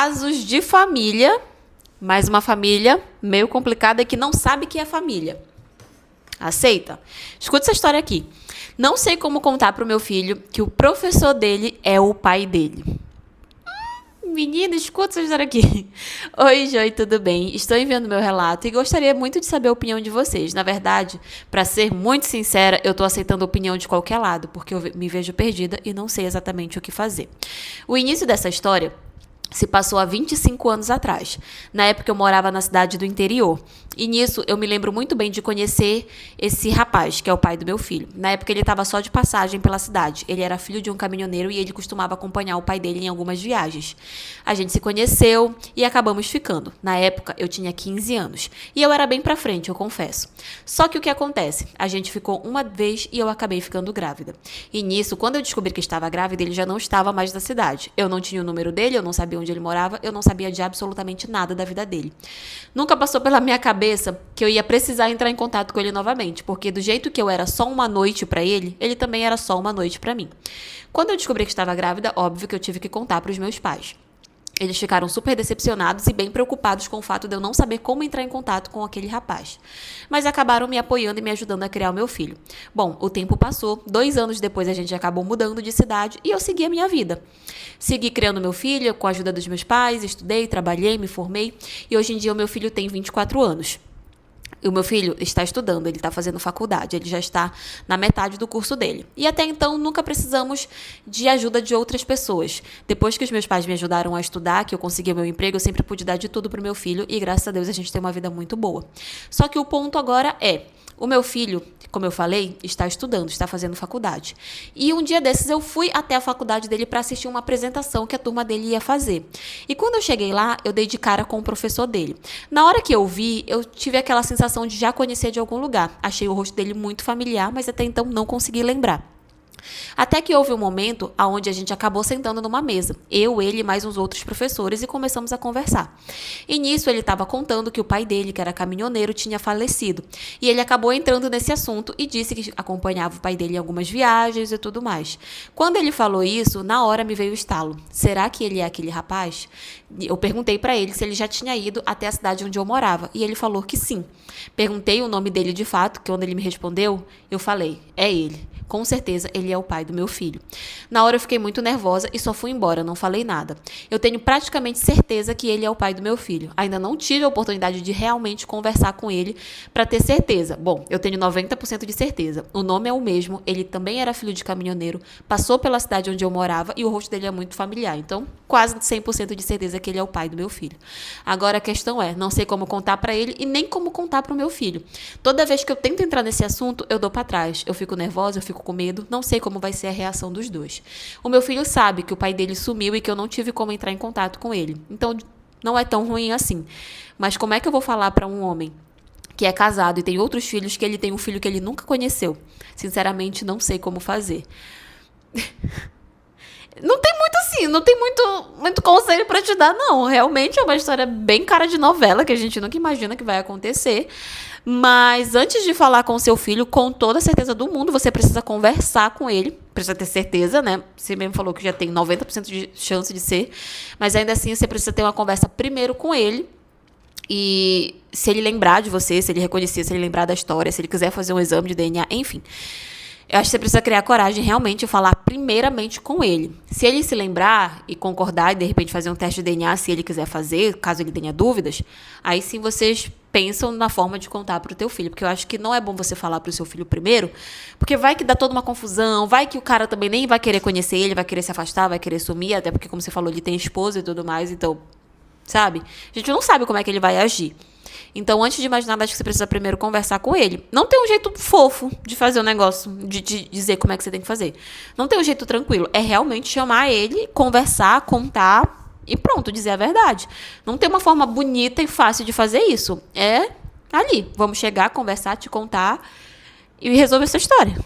Casos de família, mas uma família meio complicada que não sabe que é família. Aceita? Escuta essa história aqui. Não sei como contar pro meu filho que o professor dele é o pai dele. Menina, escuta essa história aqui. Oi, Joy, tudo bem? Estou enviando meu relato e gostaria muito de saber a opinião de vocês. Na verdade, para ser muito sincera, eu estou aceitando a opinião de qualquer lado, porque eu me vejo perdida e não sei exatamente o que fazer. O início dessa história se passou há 25 anos atrás. Na época eu morava na cidade do interior. E nisso eu me lembro muito bem de conhecer esse rapaz, que é o pai do meu filho. Na época ele estava só de passagem pela cidade. Ele era filho de um caminhoneiro e ele costumava acompanhar o pai dele em algumas viagens. A gente se conheceu e acabamos ficando. Na época eu tinha 15 anos. E eu era bem pra frente, eu confesso. Só que o que acontece? A gente ficou uma vez e eu acabei ficando grávida. E nisso, quando eu descobri que estava grávida, ele já não estava mais na cidade. Eu não tinha o número dele, eu não sabia onde ele morava, eu não sabia de absolutamente nada da vida dele. Nunca passou pela minha cabeça que eu ia precisar entrar em contato com ele novamente, porque do jeito que eu era só uma noite pra ele, ele também era só uma noite pra mim. Quando eu descobri que estava grávida, óbvio que eu tive que contar pros meus pais. Eles ficaram super decepcionados e bem preocupados com o fato de eu não saber como entrar em contato com aquele rapaz. Mas acabaram me apoiando e me ajudando a criar o meu filho. Bom, o tempo passou, 2 anos depois a gente acabou mudando de cidade e eu segui a minha vida. Segui criando meu filho com a ajuda dos meus pais, estudei, trabalhei, me formei e hoje em dia o meu filho tem 24 anos. O meu filho está estudando, ele está fazendo faculdade, ele já está na metade do curso dele. E até então nunca precisamos de ajuda de outras pessoas. Depois que os meus pais me ajudaram a estudar, que eu consegui o meu emprego, eu sempre pude dar de tudo para o meu filho e graças a Deus a gente tem uma vida muito boa. Só que o ponto agora é, o meu filho, como eu falei, está estudando, está fazendo faculdade. E um dia desses eu fui até a faculdade dele para assistir uma apresentação que a turma dele ia fazer. E quando eu cheguei lá, eu dei de cara com o professor dele. Na hora que eu vi, eu tive aquela sensação de já conhecer de algum lugar. Achei o rosto dele muito familiar, mas até então não consegui lembrar. Até que houve um momento onde a gente acabou sentando numa mesa, eu, ele e mais uns outros professores, e começamos a conversar. E nisso ele estava contando que o pai dele, que era caminhoneiro, tinha falecido. E ele acabou entrando nesse assunto e disse que acompanhava o pai dele em algumas viagens e tudo mais. Quando ele falou isso, na hora me veio o estalo. Será que ele é aquele rapaz? Eu perguntei para ele se ele já tinha ido até a cidade onde eu morava, e ele falou que sim. Perguntei o nome dele de fato, que quando ele me respondeu, eu falei, é ele. Com certeza, ele é o pai do meu filho. Na hora eu fiquei muito nervosa e só fui embora, não falei nada. Eu tenho praticamente certeza que ele é o pai do meu filho. Ainda não tive a oportunidade de realmente conversar com ele para ter certeza. Bom, eu tenho 90% de certeza. O nome é o mesmo, ele também era filho de caminhoneiro, passou pela cidade onde eu morava e o rosto dele é muito familiar. Então, quase 100% de certeza que ele é o pai do meu filho. Agora a questão é, não sei como contar para ele e nem como contar para o meu filho. Toda vez que eu tento entrar nesse assunto, eu dou para trás. Eu fico nervosa, eu fico com medo, não sei como vai ser a reação dos dois. O meu filho sabe que o pai dele sumiu e que eu não tive como entrar em contato com ele. Então, não é tão ruim assim. Mas como é que eu vou falar para um homem que é casado e tem outros filhos que ele tem um filho que ele nunca conheceu? Sinceramente, não sei como fazer. Não tem muito assim, não tem muito conselho pra te dar, não. Realmente é uma história bem cara de novela, que a gente nunca imagina que vai acontecer. Mas antes de falar com o seu filho, com toda a certeza do mundo, você precisa conversar com ele. Precisa ter certeza, né? Você mesmo falou que já tem 90% de chance de ser. Mas ainda assim, você precisa ter uma conversa primeiro com ele. E se ele lembrar de você, se ele reconhecer, se ele lembrar da história, se ele quiser fazer um exame de DNA, enfim. Eu acho que você precisa criar coragem realmente de falar primeiramente com ele. Se ele se lembrar e concordar e de repente fazer um teste de DNA, se ele quiser fazer, caso ele tenha dúvidas, aí sim vocês pensam na forma de contar para o teu filho. Porque eu acho que não é bom você falar para o seu filho primeiro, porque vai que dá toda uma confusão, vai que o cara também nem vai querer conhecer ele, vai querer se afastar, vai querer sumir, até porque, como você falou, ele tem esposa e tudo mais, então, sabe? A gente não sabe como é que ele vai agir. Então, antes de mais nada, acho que você precisa primeiro conversar com ele. Não tem um jeito fofo de fazer o negócio, de dizer como é que você tem que fazer. Não tem um jeito tranquilo. É realmente chamar ele, conversar, contar e pronto, dizer a verdade. Não tem uma forma bonita e fácil de fazer isso. É ali. Vamos chegar, conversar, te contar e resolver essa história.